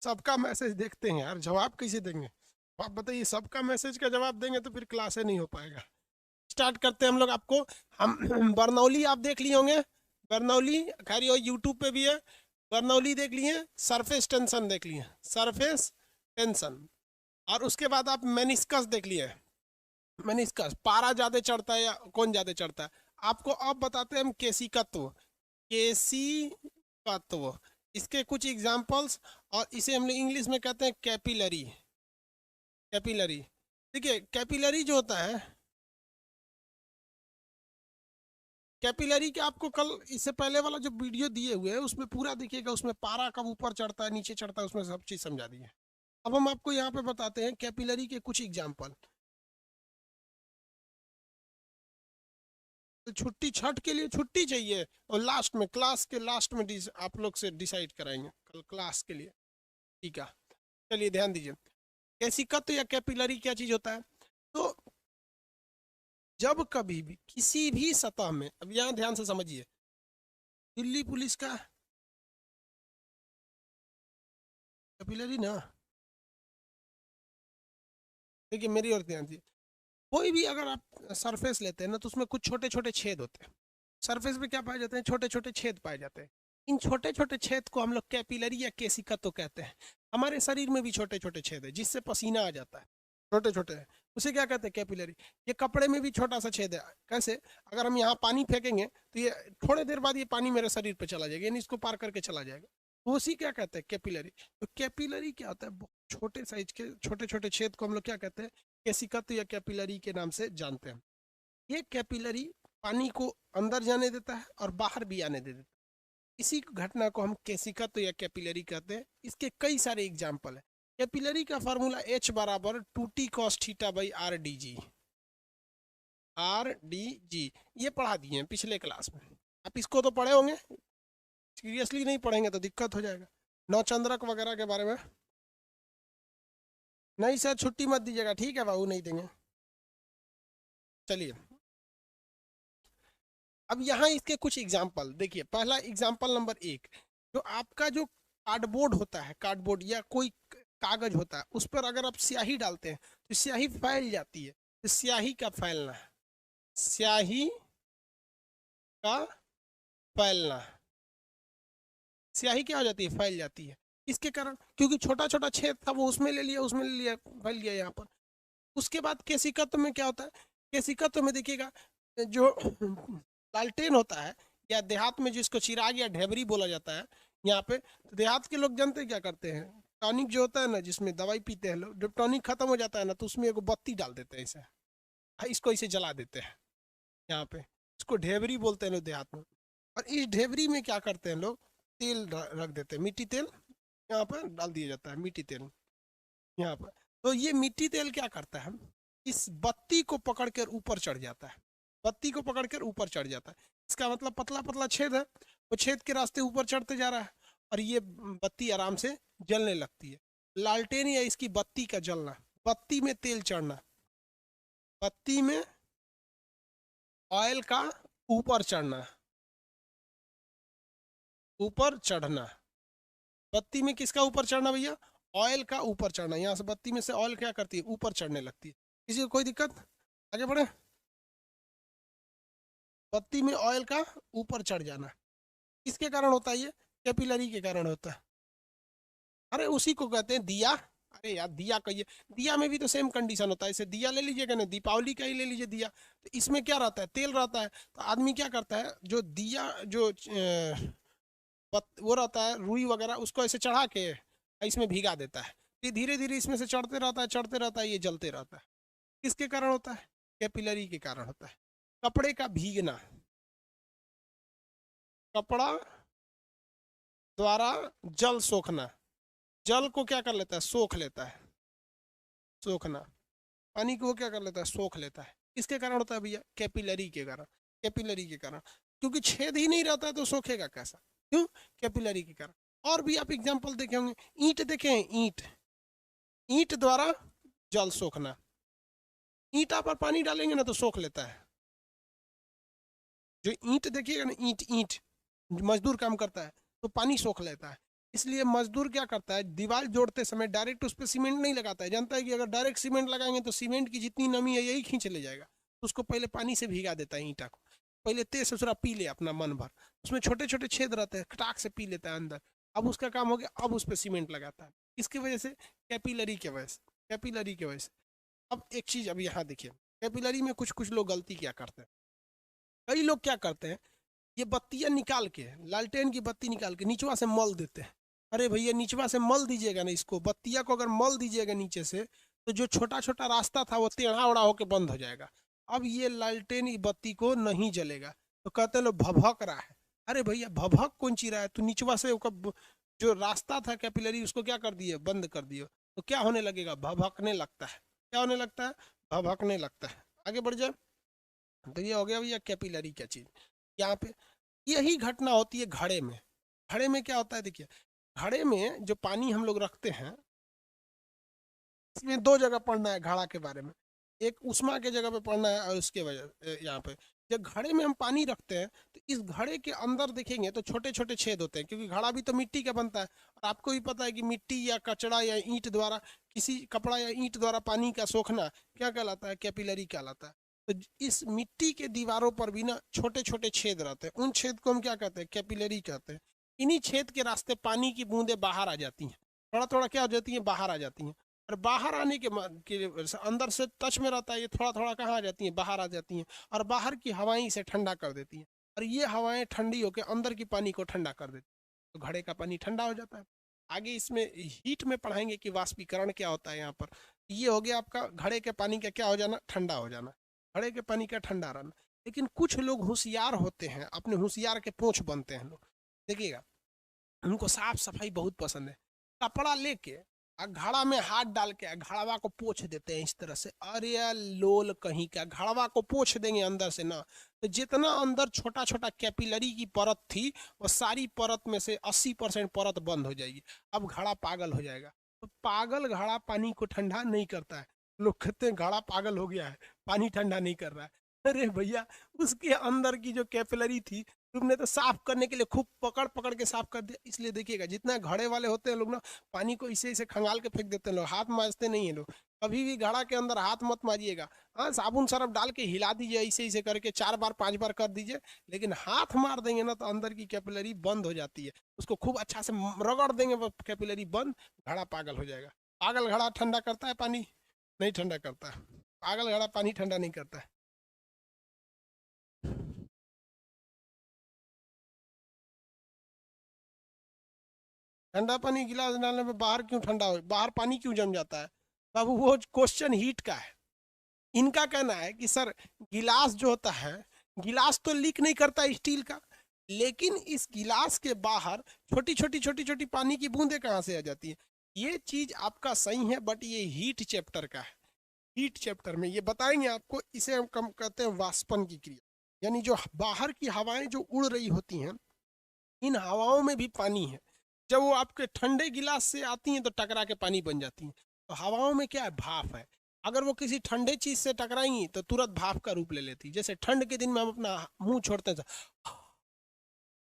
सबका मैसेज देखते हैं यार, जवाब कैसे देंगे? आप बताइए, सबका मैसेज का जवाब देंगे तो फिर क्लास नहीं हो पाएगा। स्टार्ट करते हैं हम लोग। आपको हम बर्नौली आप देख लिए होंगे, बर्नौली खैर ये यूट्यूब पे भी है। बर्नौली देख लिए, सरफेस टेंशन देख लिए, सरफेस टेंशन। और उसके बाद आप मेनिस्कस देख लिए। मेनिस्कस पारा ज्यादा चढ़ता है या कौन ज्यादा चढ़ता है? आपको अब बताते हैं हम केशिकत्व। केशिकत्व, इसके कुछ एग्जांपल्स। और इसे हम लोग इंग्लिश में कहते हैं कैपिलरी। कैपिलरी, देखिए कैपिलरी जो होता है, कैपिलरी के आपको कल इससे पहले वाला जो वीडियो दिए हुए हैं उसमें पूरा देखिएगा, उसमें पारा कब ऊपर चढ़ता है नीचे चढ़ता है उसमें सब चीज समझा दी है। अब हम आपको यहाँ पे बताते हैं कैपिलरी के कुछ एग्जांपल। तो छुट्टी, छठ के लिए छुट्टी चाहिए और लास्ट में, क्लास के लास्ट में आप लोग से डिसाइड कराएंगे कल क्लास के लिए, ठीक है? चलिए ध्यान दीजिए, कैसिकत्व या कैपिलरी क्या चीज होता है। तो जब कभी भी किसी भी सतह में, अब यहाँ ध्यान से समझिए, दिल्ली पुलिस का कैपिलरी ना, देखिए मेरी और ध्यान दीजिए, कोई भी अगर आप सरफेस लेते हैं ना तो उसमें कुछ छोटे छोटे छेद होते हैं। सरफेस पे क्या पाए जाते हैं? छोटे छोटे छेद पाए जाते हैं। इन छोटे छोटे छेद को हम लोग कैपिलरी या केशिका कहते हैं। हमारे शरीर में भी छोटे छोटे छेद है जिससे पसीना आ जाता है, छोटे छोटे हैं, उसे क्या कहते हैं? कैपिलरी। ये कपड़े में भी छोटा सा छेद है। कैसे? अगर हम यहाँ पानी फेंकेंगे तो ये थोड़ी देर बाद ये पानी मेरे शरीर पे चला जाएगा, यानी इसको पार करके चला जाएगा, तो उसी क्या कहते हैं? कैपिलरी। तो कैपिलरी क्या होता है? बहुत छोटे साइज के छोटे छोटे छेद को हम लोग क्या कहते हैं? केशिकत्व या कैपिलरी के नाम से जानते हैं। ये कैपिलरी पानी को अंदर जाने देता है और बाहर भी आने दे देता है। इसी घटना को हम केशिकत्व या कैपिलरी कहते हैं। इसके कई सारे एग्जाम्पल है। कैपिलरी का फार्मूला H बराबर 2t cos theta by R D G. R D G ये पढ़ा दिए हैं पिछले क्लास में, आप इसको तो पढ़े होंगे। सीरियसली नहीं पढ़ेंगे तो दिक्कत हो जाएगा। नौचंद्रक वगैरह के बारे में नहीं सर, छुट्टी मत दीजिएगा, ठीक है बाबू, नहीं देंगे। चलिए अब यहाँ इसके कुछ एग्जाम्पल देखिए। पहला एग्जाम्पल नंबर 1, जो आपका जो कार्डबोर्ड होता है, कार्डबोर्ड या कोई कागज होता है, उस पर अगर आप स्याही डालते हैं तो स्याही फैल जाती है। तो स्याही का फैलना, स्याही का फैलना, स्याही क्या हो जाती है? फैल जाती है। इसके कारण, क्योंकि छोटा छोटा छेद था वो उसमें ले लिया, उसमें ले लिया, फैल गया यहाँ पर। उसके बाद केशिकत्व में क्या होता है? केशिकत्व में देखिएगा, जो लालटेन होता है, या देहात में जिसको चिराग या ढेबरी बोला जाता है यहाँ पे, तो देहात के लोग जानते हैं क्या करते हैं? टॉनिक जो होता है ना, जिसमें दवाई पीते हैं लोग, जब टॉनिक खत्म हो जाता है ना तो उसमें एगो बत्ती डाल देते हैं, इसे इसको इसे जला देते हैं यहाँ पे। इसको ढेबरी बोलते हैं लोग देहात में। और इस ढेबरी में क्या करते हैं लोग? तेल रख देते हैं, मिट्टी तेल यहाँ पर डाल दिया जाता है, मिट्टी तेल यहाँ पर। तो ये मिट्टी तेल क्या करता है? इस बत्ती को पकड़कर ऊपर चढ़ जाता है, बत्ती को पकड़कर ऊपर चढ़ जाता है। इसका मतलब पतला पतला छेद है, वो छेद के रास्ते ऊपर चढ़ते जा रहा है और ये बत्ती आराम से जलने लगती है। लालटेन या इसकी बत्ती का जलना, बत्ती में तेल चढ़ना, बत्ती में ऑयल का ऊपर चढ़ना, ऊपर चढ़ना। बत्ती में किसका ऊपर चढ़ना भैया? ऑयल का ऊपर चढ़ना। यहाँ से बत्ती में से ऑयल क्या करती है? ऊपर चढ़ने लगती है। किसी को कोई दिक्कत? आगे बढ़े। बत्ती में ऑयल का ऊपर चढ़ जाना किसके कारण होता है? ये कैपिलरी के कारण होता है। अरे उसी को कहते हैं दिया। अरे यार दिया कहिए, दिया में भी तो सेम कंडीशन होता है। इसे दिया ले लीजिएगा ना, दीपावली का ही ले लीजिए दिया, तो इसमें क्या रहता है? तेल रहता है। तो आदमी क्या करता है, जो दिया जो वो रहता है रुई वगैरह, उसको ऐसे चढ़ा के इसमें भिगा देता है। ये धीरे धीरे इसमें से चढ़ते रहता है, चढ़ते रहता है, ये जलते रहता है। किसके कारण होता है? कैपिलरी के कारण होता है। कपड़े का भीगना, कपड़ा द्वारा जल सोखना, जल को क्या कर लेता है? सोख लेता है, सोखना। पानी को क्या कर लेता है? सोख लेता है। किसके कारण होता है भैया? कैपिलरी के कारण। कैपिलरी के कारण, क्योंकि छेद ही नहीं रहता है तो सोखेगा कैसा? क्यों? कैपिलरी के कारण। और भी आप एग्जाम्पल देखे होंगे, ईंट देखे हैं? ईंट, ईंट द्वारा जल सोखना। ईंटा पर पानी डालेंगे ना तो सोख लेता है। जो ईंट देखिएगा ना, ईंट ईंट मजदूर काम करता है तो पानी सोख लेता है। इसलिए मजदूर क्या करता है, दीवार जोड़ते समय डायरेक्ट उस पर सीमेंट नहीं लगाता है, जानता है कि अगर डायरेक्ट सीमेंट लगाएंगे तो सीमेंट की जितनी नमी है यही खींच ले जाएगा। उसको पहले पानी से भीगा देता है ईंटा को, पहले तेज से थोड़ा पी ले अपना मन भर, उसमें छोटे छोटे छेद रहते हैं, खटाक से पी लेता है अंदर। अब उसका काम हो गया, अब उस पर सीमेंट लगाता है। इसकी वजह से कैपिलरी के वजह से, कैपिलरी की वजह से। अब एक चीज अब यहाँ देखिए, कैपिलरी में कुछ कुछ लोग गलती क्या करते हैं। कई लोग क्या करते हैं, ये बत्तियां निकाल के, लालटेन की बत्ती निकाल के निचवा से मल देते हैं। अरे भैया निचवा से मल दीजिएगा ना, इसको बत्तियां को अगर मल दीजिएगा नीचे से, तो जो छोटा छोटा रास्ता था वो टेढ़ा उड़ा होकर बंद हो जाएगा। अब ये लालटेन की बत्ती को नहीं जलेगा। तो कहते हैं लोग भभक रहा है। अरे भैया भभक कौन ची रहा है, तो निचवा से जो रास्ता था कैपिलरी उसको क्या कर दिए, बंद कर दिए। तो क्या होने लगेगा, भभकने लगता है। क्या होने लगता है, भभकने लगता है। आगे बढ़ जाए। तो ये हो गया भैया कैपिलरी क्या चीज। यहाँ पे यही घटना होती है घड़े में। घड़े में क्या होता है, देखिए घड़े में जो पानी हम लोग रखते हैं, इसमें दो जगह पढ़ना है घड़ा के बारे में। एक उष्मा के जगह पे पढ़ना है और उसके वजह यहाँ पे जब घड़े में हम पानी रखते हैं तो इस घड़े के अंदर देखेंगे तो छोटे छोटे छेद होते हैं, क्योंकि घड़ा भी तो मिट्टी का बनता है। और आपको भी पता है कि मिट्टी या कचड़ा या ईंट द्वारा, किसी कपड़ा या ईंट द्वारा पानी का सोखना क्या कहलाता है, कैपिलरी कहलाता है। तो इस मिट्टी के दीवारों पर भी ना छोटे छोटे छेद रहते हैं, उन छेद को हम क्या कहते हैं, कैपिलरी कहते हैं। इन्हीं छेद के रास्ते पानी की बूंदें बाहर आ जाती हैं, थोड़ा थोड़ा क्या हो जाती है, बाहर आ जाती हैं। और बाहर आने के अंदर से टच में रहता है, ये थोड़ा थोड़ा कहाँ आ जाती हैं, बाहर आ जाती हैं। और बाहर की हवाएं इसे ठंडा कर देती हैं, और ये हवाएं ठंडी होकर अंदर की पानी को ठंडा कर देती हैं। तो घड़े का पानी ठंडा हो जाता है। आगे इसमें हीट में पढ़ाएंगे कि वाष्पीकरण क्या होता है। यहाँ पर ये हो गया आपका घड़े के पानी का क्या हो जाना, ठंडा हो जाना, घड़े के पानी का ठंडा रहना। लेकिन कुछ लोग होशियार होते हैं, अपने होशियार के पूंछ बनते हैं लोग। देखिएगा उनको साफ सफाई बहुत पसंद है। कपड़ा लेके घड़ा में हाथ डाल के घड़वा को पोंछ देते हैं इस तरह से। अरे यार लोल कहीं का, घड़वा को पोंछ देंगे अंदर से ना, तो जितना अंदर छोटा छोटा कैपिलरी की परत थी वो सारी परत में से 80% परत बंद हो जाएगी। अब घड़ा पागल हो जाएगा। तो पागल घड़ा पानी को ठंडा नहीं करता है। लोग कहते हैं घड़ा पागल हो गया है, पानी ठंडा नहीं कर रहा है। अरे भैया उसके अंदर की जो कैपिलरी थी तुमने तो साफ करने के लिए खूब पकड़ पकड़ के साफ कर दिया। इसलिए देखिएगा जितना घड़े वाले होते हैं लोग ना, पानी को इसे इसे खंगाल के फेंक देते हैं लोग, हाथ मांजते नहीं है लोग। कभी भी घड़ा के अंदर हाथ मत मारिएगा। हाँ साबुन सरफ डाल के हिला दीजिए, ऐसे ऐसे करके 4 बार 5 बार कर दीजिए। लेकिन हाथ मार देंगे ना तो अंदर की कैपिलरी बंद हो जाती है। उसको खूब अच्छा से रगड़ देंगे, वो कैपिलरी बंद, घड़ा पागल हो जाएगा। पागल घड़ा ठंडा करता है पानी नहीं ठंडा करता है, पागल घड़ा पानी ठंडा नहीं करता है। ठंडा पानी गिलास डालने में बाहर क्यों ठंडा हो, बाहर पानी क्यों जम जाता है बाबू, वो क्वेश्चन हीट का है। इनका कहना है कि सर गिलास जो होता है, गिलास तो लीक नहीं करता स्टील का, लेकिन इस गिलास के बाहर छोटी छोटी पानी की बूंदें कहाँ से आ जाती है। ये चीज आपका सही है, बट ये हीट चैप्टर का है। हीट चैप्टर में ये बताएंगे आपको, इसे हम कम कहते हैं वाष्पन की क्रिया। यानी जो बाहर की हवाएं जो उड़ रही होती हैं, इन हवाओं में भी पानी है। जब वो आपके ठंडे गिलास से आती हैं तो टकरा के पानी बन जाती हैं। तो हवाओं में क्या है, भाप है। अगर वो किसी ठंडे चीज से टकराएंगी तो तुरंत भाप का रूप ले लेती है। जैसे ठंड के दिन में हम अपना मुंह छोड़ते हैं,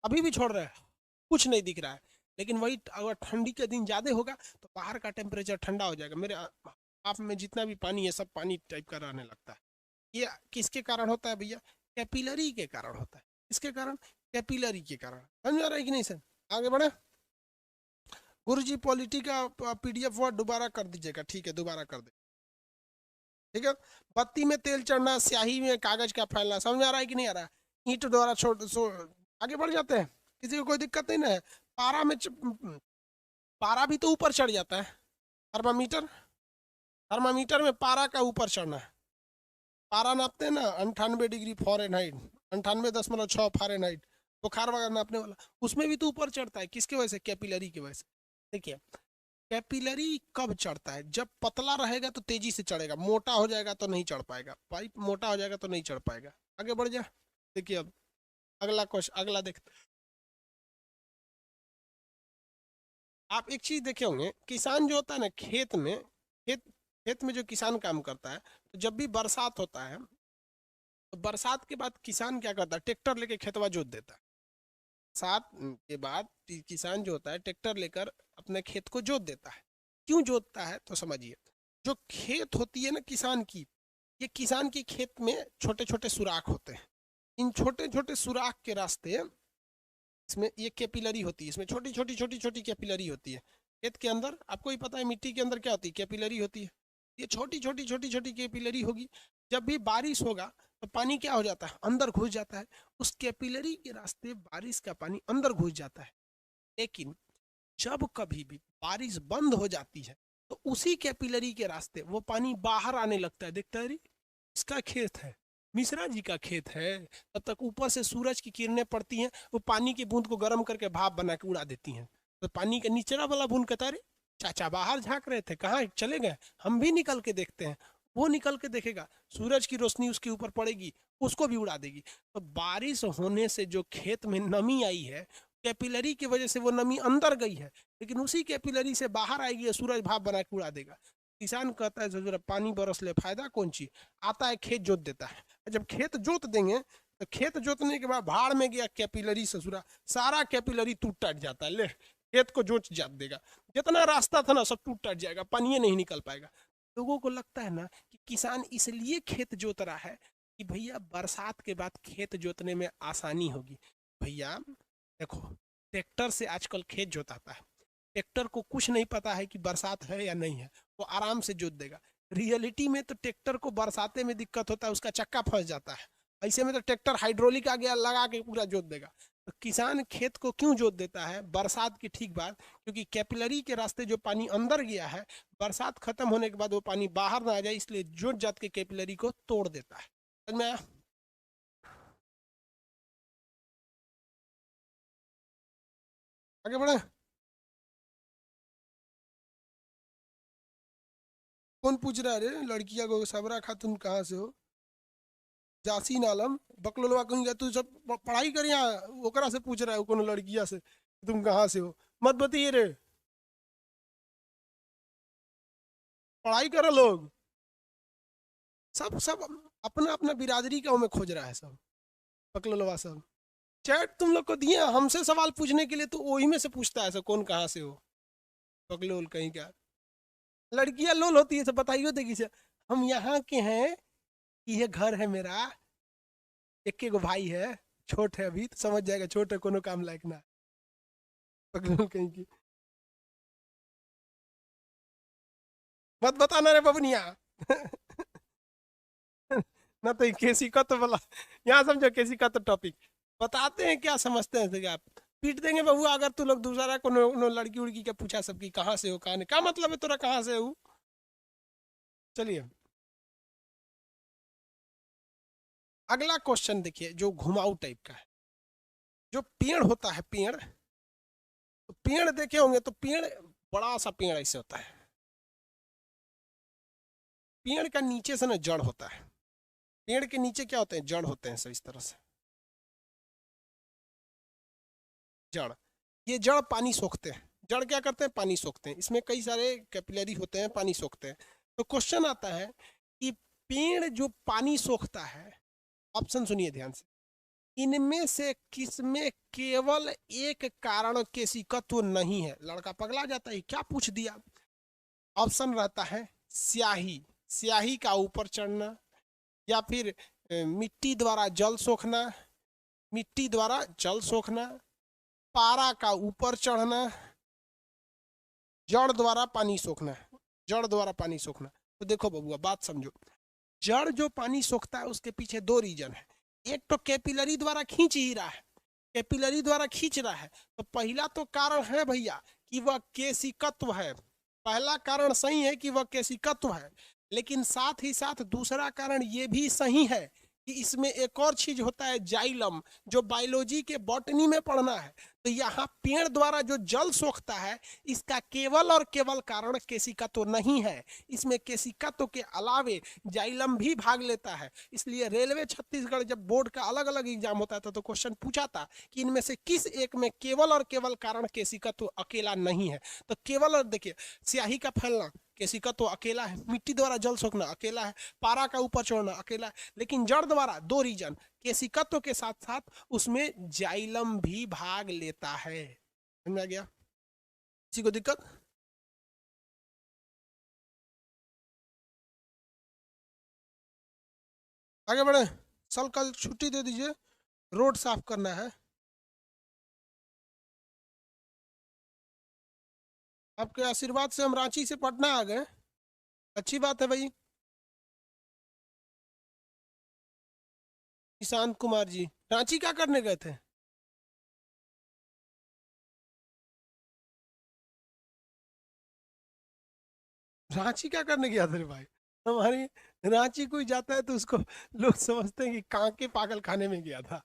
अभी भी छोड़ रहे हैं, कुछ नहीं दिख रहा है। लेकिन वही अगर ठंडी के दिन ज्यादा होगा तो बाहर का टेम्परेचर ठंडा हो जाएगा, मेरे आप में जितना भी पानी है सब पानी टाइप का रहने लगता है। ये किसके कारण होता है भैया, कैपिलरी के कारण होता है। इसके कारण कैपिलरी के कारण, समझ आ रहा है कि नहीं सर। आगे बढ़े। गुरुजी पॉलिटी का पीडीएफ वर्ड दोबारा कर दीजिएगा, ठीक है दोबारा कर दे, ठीक है। बत्ती में तेल चढ़ना, स्याही में कागज का फैलना, समझ आ रहा है कि नहीं आ रहा है। ईंट द्वारा आगे बढ़ जाते हैं, किसी को कोई दिक्कत नहीं ना है। पारा में पारा भी तो ऊपर चढ़ जाता है। थर्मामीटर, थर्मामीटर में पारा का ऊपर चढ़ना है। पारा नापते हैं ना 98 डिग्री फ़ारेनहाइट, 98.6 फ़ारेनहाइट, बुखार वगैरह नापने वाला, उसमें भी तो ऊपर चढ़ता है। किसके वजह से, कैपिलरी की वजह से। देखिए कैपिलरी कब चढ़ता है, जब पतला रहेगा तो तेजी से चढ़ेगा, मोटा हो जाएगा तो नहीं चढ़ पाएगा। पाइप मोटा हो जाएगा तो नहीं चढ़ पाएगा। आगे बढ़ जा। देखिए अब अगला क्वेश्चन, अगला देख। आप एक चीज देखे होंगे, किसान जो होता है ना खेत में, खेत में जो किसान काम करता है, तो जब भी बरसात होता है तो बरसात के बाद किसान क्या करता है, ट्रैक्टर लेके खेतवा जोत देता है। बरसात के बाद किसान जो होता है ट्रैक्टर लेकर अपने खेत को जोत देता है। क्यों जोतता है तो समझिए, जो खेत होती है ना किसान की, ये किसान के खेत में छोटे छोटे सुराख होते हैं। इन छोटे छोटे सुराख के रास्ते, इसमें ये कैपिलरी होती है, इसमें छोटी छोटी छोटी छोटी कैपिलरी होती है। खेत के अंदर आपको ही पता है मिट्टी के अंदर क्या होती है, कैपिलरी होती है। ये छोटी छोटी छोटी छोटी कैपिलरी होगी। जब भी बारिश होगा तो पानी क्या हो जाता है, अंदर घुस जाता है। उस कैपिलरी के रास्ते बारिश का पानी अंदर घुस जाता है। लेकिन जब कभी भी बारिश बंद हो जाती है तो उसी कैपिलरी के रास्ते वो पानी बाहर आने लगता है। देखता है, इसका खेत है, मिश्रा जी का खेत है। तब तक ऊपर से सूरज की किरणें पड़ती हैं, वो पानी की बूंद को गर्म करके भाप बना के उड़ा देती हैं। तो पानी का निचला वाला बूंद कहता है, चाचा बाहर झांक रहे थे, कहाँ चले गए, हम भी निकल के देखते हैं। वो निकल के देखेगा, सूरज की रोशनी उसके ऊपर पड़ेगी, उसको भी उड़ा देगी। तो बारिश होने से जो खेत में नमी आई है, कैपिलरी की वजह से वो नमी अंदर गई है, लेकिन उसी कैपिलरी से बाहर आएगी, सूरज भाप बना के उड़ा देगा। किसान कहता है जरा पानी बरस ले, फायदा कौन चीज, आता है खेत जोत देता है। जब खेत जोत देंगे तो खेत जोतने के बाद भाड़ में गया कैपिलरी ससुरा, सारा कैपिलरी टूट टट जाता है, ले खेत को जोत जात देगा। जितना रास्ता था ना सब टूट टट जाएगा, पानी नहीं निकल पाएगा। लोगों को लगता है ना कि किसान इसलिए खेत जोत रहा है कि भैया बरसात के बाद खेत जोतने में आसानी होगी। भैया देखो, ट्रैक्टर से आजकल खेत जोताता है, ट्रैक्टर को कुछ नहीं पता है कि बरसात है या नहीं है, वो आराम से जोत देगा। रियलिटी में तो ट्रैक्टर को बरसाते में दिक्कत होता है, उसका चक्का फंस जाता है। ऐसे में तो ट्रैक्टर हाइड्रोलिक आ गया, लगा के पूरा जोत देगा। तो किसान खेत को क्यों जोत देता है बरसात की ठीक बाद, क्योंकि कैपिलरी के रास्ते जो पानी अंदर गया है, बरसात खत्म होने के बाद वो पानी बाहर ना आ जाए, इसलिए जोत जात के कैपिलरी को तोड़ देता है। समझ में आया? आगे बढ़े। कौन पूछ रहा है रे लड़किया को, सबरा खातून कहाँ से हो? जासीन आलम बकलोलवा कहीं गया, तू सब पढ़ाई कर, यहाँ ओकरा से पूछ रहा है कौन लड़किया से तुम कहाँ से हो? मत बताइए रे, पढ़ाई करो लोग। सब सब अपना अपना बिरादरी का में खोज रहा है सब, बकलोलवा सब। चैट तुम लोग को दिए हमसे सवाल पूछने के लिए, तो वही में से पूछता है सब कौन कहाँ से हो, बकलोल कहीं क्या। लड़कियां लोल होती है सब, बताइए देखिए से, हम यहाँ के हैं, ये घर है मेरा, एक गो भाई है, छोट है अभी, तो समझ जाएगा छोट है, कोनो काम लायक ना। बकलोल कहीं की मत बताना रे बबनिया। ना तो केसी का तो बोला, यहाँ समझो केसी का तो टॉपिक बताते हैं, क्या समझते हैं आप? पीट देंगे बबुआ अगर तू लोग दूसरा को लड़की उड़की के पूछा सबकी कहाँ से हो, कहाँ नहीं, क्या मतलब है तोरा कहाँ से हो। चलिए अगला क्वेश्चन देखिए, जो घुमाऊ टाइप का है। जो पेड़ होता है, पेड़, तो पेड़ देखे होंगे, तो पेड़ बड़ा सा पेड़ ऐसे होता है, पेड़ का नीचे से ना जड़ होता है, पेड़ के नीचे क्या होते हैं, जड़ होते हैं, सब इस तरह से जड़। ये जड़ पानी सोखते हैं, जड़ क्या करते हैं, पानी सोखते हैं, इसमें कई सारे कैपिलरी होते हैं, पानी सोखते हैं। तो क्वेश्चन आता है कि पेड़ जो पानी सोखता है, ऑप्शन सुनिए ध्यान से, इनमें से किसमें केवल एक कारण केशिकत्व नहीं है? लड़का पगला जाता है, क्या पूछ दिया। ऑप्शन रहता है स्याही, स्याही का ऊपर चढ़ना, या फिर मिट्टी द्वारा जल सोखना, मिट्टी द्वारा जल सोखना, पारा का ऊपर चढ़ना, जड़ द्वारा पानी सोखना, जड़ द्वारा पानी सोखना। तो देखो बबुआ बात समझो, जड़ जो पानी सोखता है उसके पीछे दो रीजन है। एक तो कैपिलरी द्वारा खींच ही रहा है, कैपिलरी द्वारा खींच रहा है, तो पहला तो कारण है भैया कि वह केशिकत्व है, पहला कारण सही है कि वह केशिकत्व है। लेकिन साथ ही साथ दूसरा कारण ये भी सही है कि इसमें एक और चीज होता है जाइलम, जो बायोलॉजी के बॉटनी में पढ़ना है। तो यहाँ पेड़ द्वारा जो जल सोखता है, इसका केवल और केवल कारण केशिकत्व नहीं है, इसमें केशिकत्व के अलावे जाइलम भी भाग लेता है। इसलिए रेलवे छत्तीसगढ़ जब बोर्ड का अलग अलग एग्जाम होता था तो क्वेश्चन पूछा था कि इनमें से किस एक में केवल और केवल कारण केशिकत्व अकेला नहीं है। तो केवल और देखिए, स्याही का फैलना, केशिका तो अकेला है, मिट्टी द्वारा जल सोखना अकेला है, पारा का ऊपर चढ़ना अकेला है, लेकिन जड़ द्वारा दो रीजन, केशिकत्व के साथ साथ उसमें जाइलम भी भाग लेता है। समझ आ गया? किसी को दिक्कत? आगे बढ़े। सर कल छुट्टी दे दीजिए, रोड साफ करना है। आपके आशीर्वाद से हम रांची से पटना आ गए, अच्छी बात है भाई। ईशांत कुमार जी रांची क्या करने गए थे? रांची क्या करने गया था रे भाई? हमारी रांची कोई जाता है तो उसको लोग समझते हैं कि कांके पागल खाने में गया था।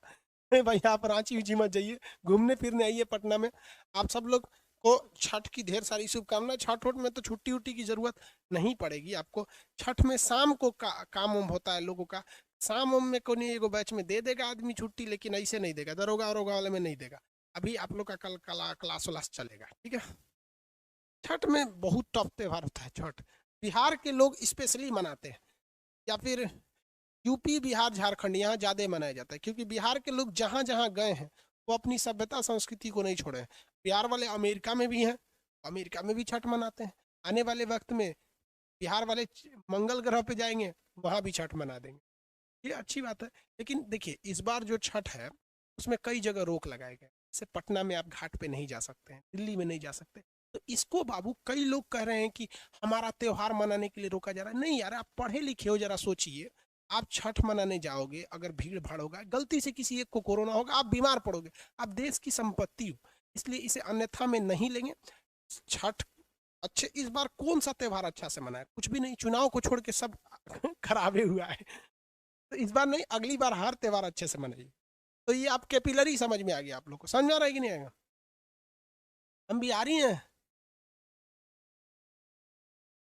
नहीं भाई, आप रांची उची मत जाइए, घूमने फिरने आइए पटना में। आप सब लोग को छठ की ढेर सारी शुभकामनाएं। छठ वठ में तो छुट्टी उट्टी की जरूरत नहीं पड़ेगी आपको। छठ में शाम को काम उम होता है लोगों का। शाम उम में कोई एगो बैच में दे देगा आदमी छुट्टी, लेकिन ऐसे नहीं देगा, दरोगा वरोगा वाले में नहीं देगा। अभी आप लोग का कल क्लास व्लास चलेगा, ठीक है। छठ में बहुत टफ त्योहार होता है छठ। बिहार के लोग स्पेशली मनाते हैं, या फिर यूपी बिहार झारखंड यहाँ ज़्यादा मनाया जाता है, क्योंकि बिहार के लोग जहाँ जहाँ गए हैं वो अपनी सभ्यता संस्कृति को नहीं छोड़े हैं। बिहार वाले अमेरिका में भी हैं, अमेरिका में भी छठ मनाते हैं। आने वाले वक्त में बिहार वाले मंगल ग्रह पे जाएंगे, वहाँ भी छठ मना देंगे। ये अच्छी बात है। लेकिन देखिए, इस बार जो छठ है उसमें कई जगह रोक लगाए गए। जैसे पटना में आप घाट पे नहीं जा सकते हैं, दिल्ली में नहीं जा सकते। तो इसको बाबू कई लोग कह रहे हैं कि हमारा त्योहार मनाने के लिए रोका जा रहा है। नहीं यार, आप पढ़े लिखे हो, जरा सोचिए। आप छठ मनाने जाओगे, अगर भीड़ भाड़ होगा, गलती से किसी एक को कोरोना होगा, आप बीमार पड़ोगे। आप देश की संपत्ति हो, इसलिए इसे अन्यथा में नहीं लेंगे। छठ अच्छे, इस बार कौन सा त्योहार अच्छा से मनाए? कुछ भी नहीं, चुनाव को छोड़ के सब खराबे हुआ है। तो इस बार नहीं, अगली बार हर त्योहार अच्छे से मनाइए। तो ये आप कैपिलरी समझ में आ गया, आप लोग को समझ में आ रहा है कि नहीं आएगा? हम भी आ रही हैं।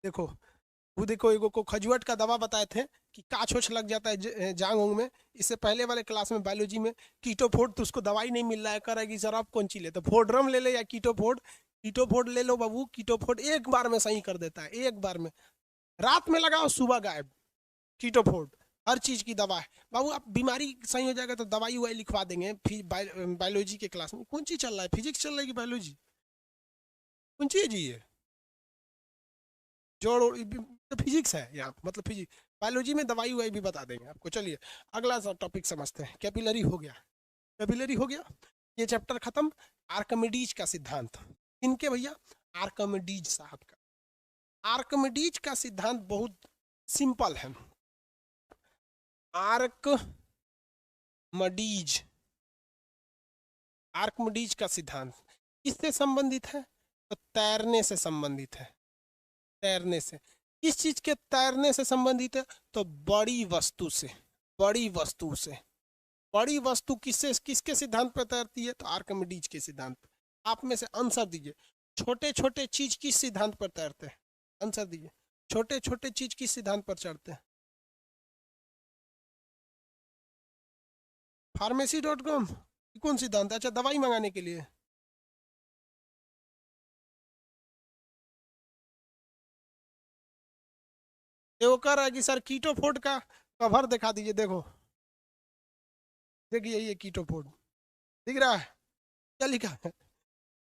देखो, वो देखो, एगो को खजुआट का दवा बताए थे कि काछ ओछ लग जाता है जांग उंग में। इससे पहले वाले क्लास में बायोलॉजी में कीटोफोड, तो उसको दवाई नहीं मिल रहा है, कह रहा है कि सर आप कौन सी ले, तो फोड्रम ले ले या कीटोफोड। कीटोफोड ले लो बाबू, कीटोफोड एक बार में सही कर देता है, एक बार में। रात में लगाओ, सुबह गायब। कीटोफोड हर चीज की दवा है बाबू। आप बीमारी सही हो जाएगा तो दवाई ववाई लिखवा देंगे। बायोलॉजी के क्लास में कौन चीज चल रहा है? फिजिक्स चल रहा है कि बायोलॉजी? कौन चीज है जी ये? जोड़ तो फिजिक्स है यहाँ, मतलब फिजिक्स। बायोलॉजी में दवाई ववाई भी बता देंगे आपको। चलिए अगला सा टॉपिक समझते हैं। कैपिलरी हो गया, कैपिलरी हो गया, ये चैप्टर खत्म। आर्कमिडीज का सिद्धांत, इनके भैया आर्कमिडीज साहब का। आर्कमिडीज का सिद्धांत बहुत सिंपल है। आर्कमिडीज, आर्कमिडीज का सिद्धांत किससे संबंधित है? तो तैरने से संबंधित है। तैरने से, किस चीज के तैरने से संबंधित है? तो बड़ी वस्तु से, बड़ी वस्तु से। बड़ी वस्तु किससे, किसके सिद्धांत पर तैरती है? तो आर्कमिडीज के सिद्धांत पर। आप में से आंसर दीजिए, छोटे छोटे चीज किस सिद्धांत पर तैरते हैं? आंसर दीजिए, छोटे छोटे चीज किस सिद्धांत पर चढ़ते हैं? फार्मेसी.com कौन सिद्धांत? अच्छा, दवाई मंगाने के लिए। वो कह रहा है कि सर कीटोफोड का कवर दिखा दीजिए। देखो, देखिए ये कीटोफोड दिख रहा है, क्या लिखा है?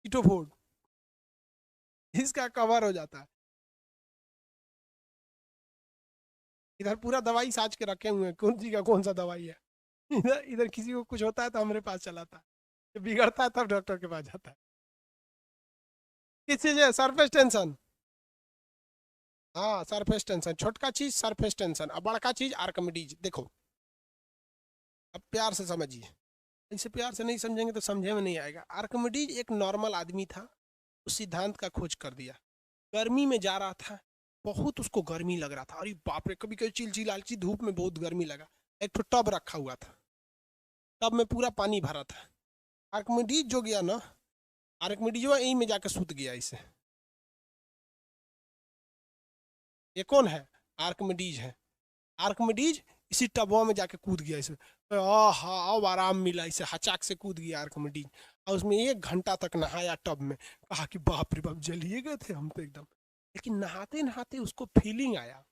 कीटोफोड, इसका कवर हो जाता है। इधर पूरा दवाई साज के रखे हुए हैं, कौन सी का कौन सा दवाई है। इधर इधर किसी को कुछ होता है तो हमारे पास चलाता है, जब बिगड़ता है तब डॉक्टर के पास जाता है। किस चीज है? Surface tension. हाँ, सरफेस टेंशन, छोटका चीज सरफेस टेंशन, और बड़का चीज आर्कमिडीज। देखो, अब प्यार से समझिए, इसे प्यार से नहीं समझेंगे तो समझे में नहीं आएगा। आर्कमिडीज एक नॉर्मल आदमी था, उस सिद्धांत का खोज कर दिया। गर्मी में जा रहा था, बहुत उसको गर्मी लग रहा था, अरे बाप रे, कभी कभी चिलचिलाची धूप में बहुत गर्मी लगा। एक तो टब रखा हुआ था, टब में पूरा पानी भरा था। आर्कमिडीज जो गया ना, आर्कमिडीज यहीं में जाकर सूत गया इसे। ये कौन है? आर्कमिडीज है। आर्कमिडीज इसी टबवा में जाके कूद गया इसे। आहा, अब आराम मिला इसे, हचाक से कूद गया आर्कमिडीज, और उसमें 1 घंटा तक नहाया टब में। कहा कि बाप रे बाप, जलिए गए थे हम तो एकदम। लेकिन नहाते नहाते उसको फीलिंग आया,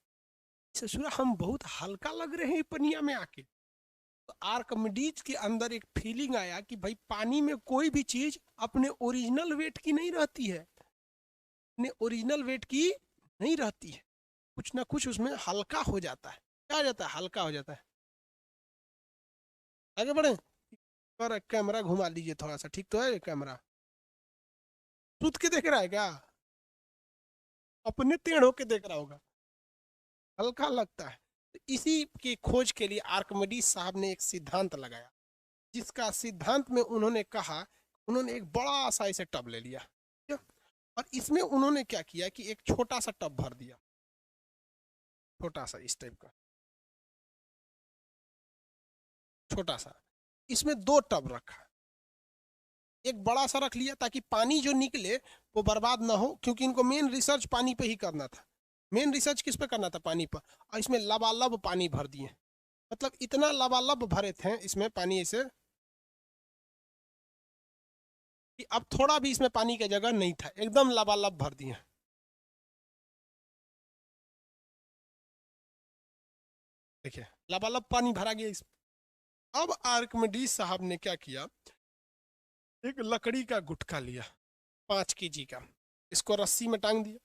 ससुरा हम बहुत हल्का लग रहे हैं पनिया में आके। तो आर्कमिडीज के अंदर एक फीलिंग आया कि भाई पानी में कोई भी चीज अपने ओरिजिनल वेट की नहीं रहती है, अपने ओरिजिनल वेट की नहीं रहती है, कुछ ना कुछ उसमें हल्का हो जाता है। क्या हो जाता है? हल्का हो जाता है। आगे बढ़े और कैमरा घुमा लीजिए थोड़ा सा, ठीक तो है कैमरा? सूत के देख रहा है क्या? अपने टेढ़ होके देख रहा होगा, हल्का लगता है। तो इसी की खोज के लिए आर्किमिडीज साहब ने एक सिद्धांत लगाया, जिसका सिद्धांत में उन्होंने कहा, उन्होंने एक बड़ा सा इसे टब ले लिया, ठीक है? और इसमें उन्होंने क्या किया कि एक छोटा सा टब भर दिया, छोटा सा इस टाइप का छोटा सा। इसमें दो टब रखा, एक बड़ा सा रख लिया ताकि पानी जो निकले वो बर्बाद ना हो, क्योंकि इनको मेन रिसर्च पानी पे ही करना था। मेन रिसर्च किस पे करना था? पानी पर। और इसमें लबालब पानी भर दिए, मतलब इतना लबालब भरे थे इसमें पानी से कि अब थोड़ा भी इसमें पानी की जगह नहीं था, एकदम लबालब भर दिए। देखिए लबालब पानी भरा गया इसमें। अब आर्किमिडीज साहब ने क्या किया, एक लकड़ी का गुटका लिया 5 kg का, इसको रस्सी में टांग दिया।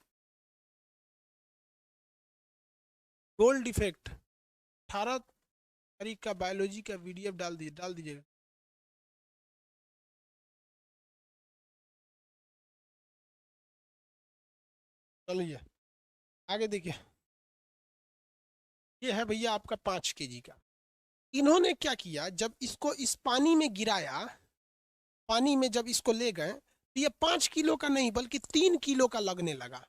गोल्ड इफेक्ट 18 तारीख का बायोलॉजी का वीडियो डाल दीजिएगा। चलिए आगे देखिए, ये है भैया आपका 5 kg का। इन्होंने क्या किया, जब इसको इस पानी में गिराया, पानी में जब इसको ले गए तो ये 5 किलो का नहीं बल्कि 3 किलो का लगने लगा।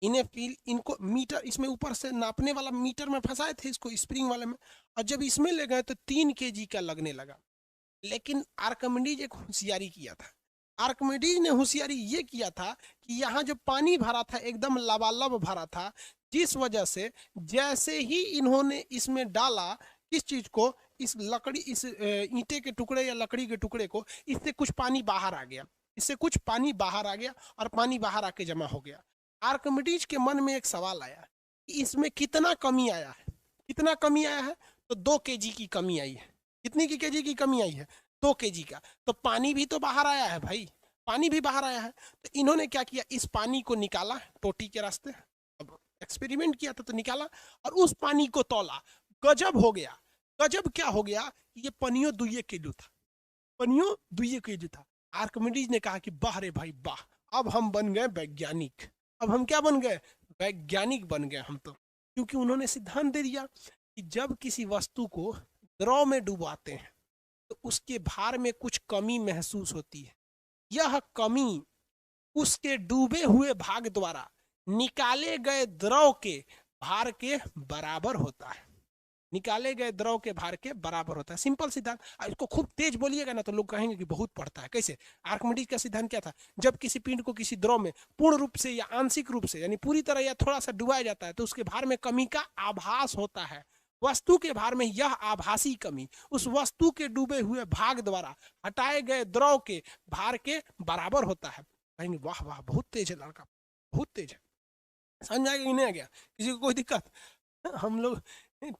इन्हें फील, इनको मीटर इसमें ऊपर से नापने वाला मीटर में फंसाए थे इसको स्प्रिंग वाले में, और जब इसमें ले गए तो 3 kg का लगने लगा। लेकिन आर्किमिडीज एक होशियारी किया था। आर्किमिडीज ने होशियारी ये किया था कि यहाँ जो पानी भरा था एकदम लबालब भरा था, जिस वजह से जैसे ही इन्होंने इसमें डाला इस चीज को, इस लकड़ी, इस ईंटे के टुकड़े या लकड़ी के टुकड़े को, इससे कुछ पानी बाहर आ गया, इससे कुछ पानी बाहर आ गया और पानी बाहर आके जमा हो गया। आर्किमिडीज के मन में एक सवाल आया कि इसमें कितना कमी आया है, कितना कमी आया है? तो 2 kg की कमी आई है। कितनी की केजी की कमी आई है? 2 kg का। तो पानी भी तो बाहर आया है भाई, पानी भी बाहर आया है। तो इन्होंने क्या किया, इस पानी को निकाला टोटी के रास्ते, अब एक्सपेरिमेंट किया था तो निकाला, और उस पानी को तौला। गजब हो गया। गजब क्या हो गया, ये पनियो 2 किलो था, पनियो 2 किलो था। आर्किमिडीज ने कहा कि वाह रे भाई वाह, अब हम बन गए वैज्ञानिक। अब हम क्या बन गए? वैज्ञानिक बन गए हम तो, क्योंकि उन्होंने सिद्धांत दे दिया कि जब किसी वस्तु को द्रव में डुबाते हैं तो उसके भार में कुछ कमी महसूस होती है। यह कमी उसके डूबे हुए भाग द्वारा निकाले गए द्रव के भार के बराबर होता है, निकाले गए द्रव के भार के बराबर होता है। सिंपल सिद्धांत। इसको खूब तेज बोलिएगा ना तो लोग कहेंगे कि बहुत पढ़ता है। कैसे? आर्किमिडीज का सिद्धांत क्या था, जब किसी पिंड को किसी द्रव में पूर्ण रूप से या आंशिक रूप से यानी पूरी तरह या थोड़ा सा डुबाया जाता है तो उसके भार में कमी का आभास होता है। वस्तु के भार में यह आभासी कमी उस वस्तु के डूबे हुए भाग द्वारा हटाए गए द्रव के भार के बराबर होता है। कहेंगे वाह वाह बहुत तेज है लड़का, बहुत तेज है। समझ आ गया कि नहीं आ गया? किसी को कोई दिक्कत? हम लोग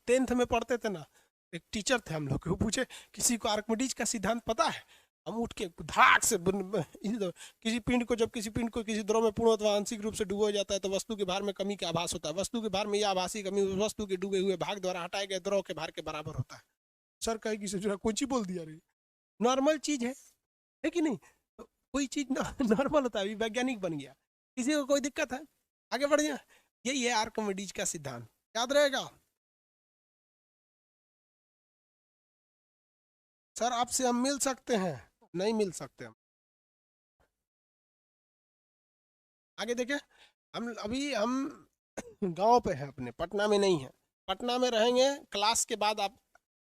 10th में पढ़ते थे ना, एक टीचर थे हम लोग, वो पूछे किसी को आर्किमिडीज का सिद्धांत पता है? हम उठ के धड़ाक से किसी पिंड को, जब किसी पिंड को किसी द्रव में पूर्ण अथवा आंशिक रूप से डूबा जाता है तो वस्तु के भार में कमी का आभास होता है। वस्तु के भार में यह आभासी कमी उस वस्तु के डूबे हुए भाग द्वारा हटाए गए द्रव के भार के बराबर होता है। सर कहेगी जो कुछ ही बोल दिया रे, नॉर्मल चीज है कि नहीं? तो कोई चीज नॉर्मल होता है, अभी वैज्ञानिक बन गया। किसी को कोई दिक्कत है? आगे बढ़ जाए। यही है आर्किमिडीज का सिद्धांत, याद रहेगा। सर आपसे हम मिल सकते हैं? नहीं मिल सकते हम। आगे देखें, हम गांव पे हैं, अपने पटना में नहीं है। पटना में रहेंगे क्लास के बाद आप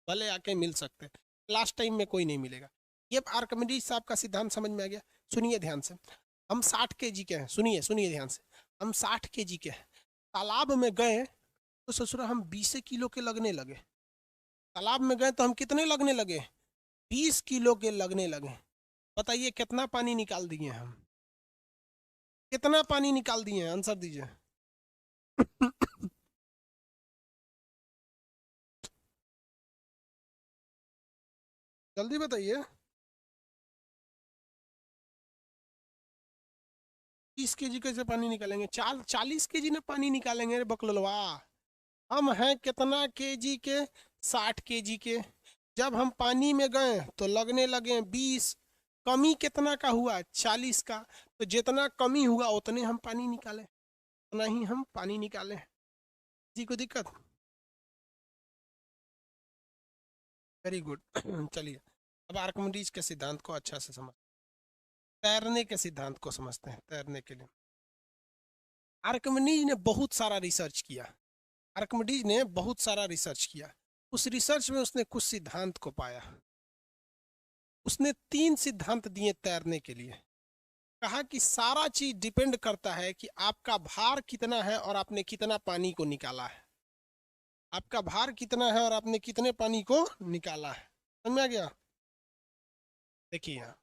भले आके मिल सकते हैं, क्लास टाइम में कोई नहीं मिलेगा। ये आर्किमिडीज साहब का सिद्धांत समझ में आ गया? सुनिए ध्यान से। हम 60 kg के हैं, सुनिए सुनिए ध्यान से। हम 60 kg के हैं, तालाब में गए तो ससुरा हम 20 किलो के लगने लगे। तालाब में गए तो हम कितने लगने लगे? 20 किलो के लगने लगे। बताइए कितना पानी निकाल दिए हम? कितना पानी निकाल दिए? आंसर दीजिए। जल्दी बताइए। 30 kg कैसे पानी निकालेंगे? 40 kg ने पानी निकालेंगे रे बकलोलवा। हम हैं कितना केजी के? 60 kg के। जब हम पानी में गए तो लगने लगे 20। कमी कितना का हुआ? 40 का। तो जितना कमी हुआ उतने हम पानी निकाले, उतना ही हम पानी निकाले। जी को दिक्कत? Very good. चलिए अब आर्किमिडीज के सिद्धांत को अच्छा से समझ, तैरने के सिद्धांत को समझते हैं। तैरने के लिए आर्किमिडीज ने बहुत सारा रिसर्च किया। आर्किमिडीज ने बहुत सारा रिसर्च किया। उस रिसर्च में उसने कुछ सिद्धांत को पाया। उसने 3 सिद्धांत दिए तैरने के लिए। कहा कि सारा चीज डिपेंड करता है कि आपका भार कितना है और आपने कितना पानी को निकाला है। आपका भार कितना है और आपने कितने पानी को निकाला है। समझ में आ गया? देखिए यहाँ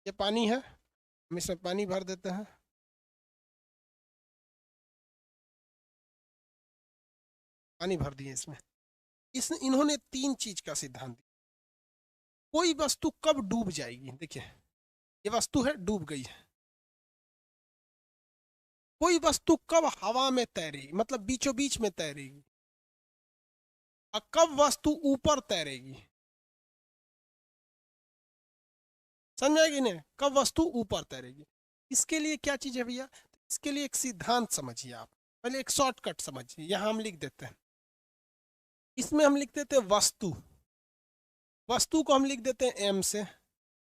ये पानी है, हम इसमें पानी भर देते हैं। पानी भर दिए इसमें। इन्होंने 3 चीज का सिद्धांत दिया। कोई वस्तु कब डूब जाएगी? देखिए ये वस्तु है, डूब गई है। कोई वस्तु कब हवा में तैरेगी, मतलब बीचों बीच में तैरेगी, और कब वस्तु ऊपर तैरेगी। समझेगी नहीं? कब वस्तु ऊपर तैरेगी। इसके लिए क्या चीज है भैया? इसके लिए एक सिद्धांत समझिए आप। पहले एक शॉर्टकट समझिए। यहां हम लिख देते हैं, इसमें हम लिख देते हैं वस्तु। वस्तु को हम लिख देते हैं एम से,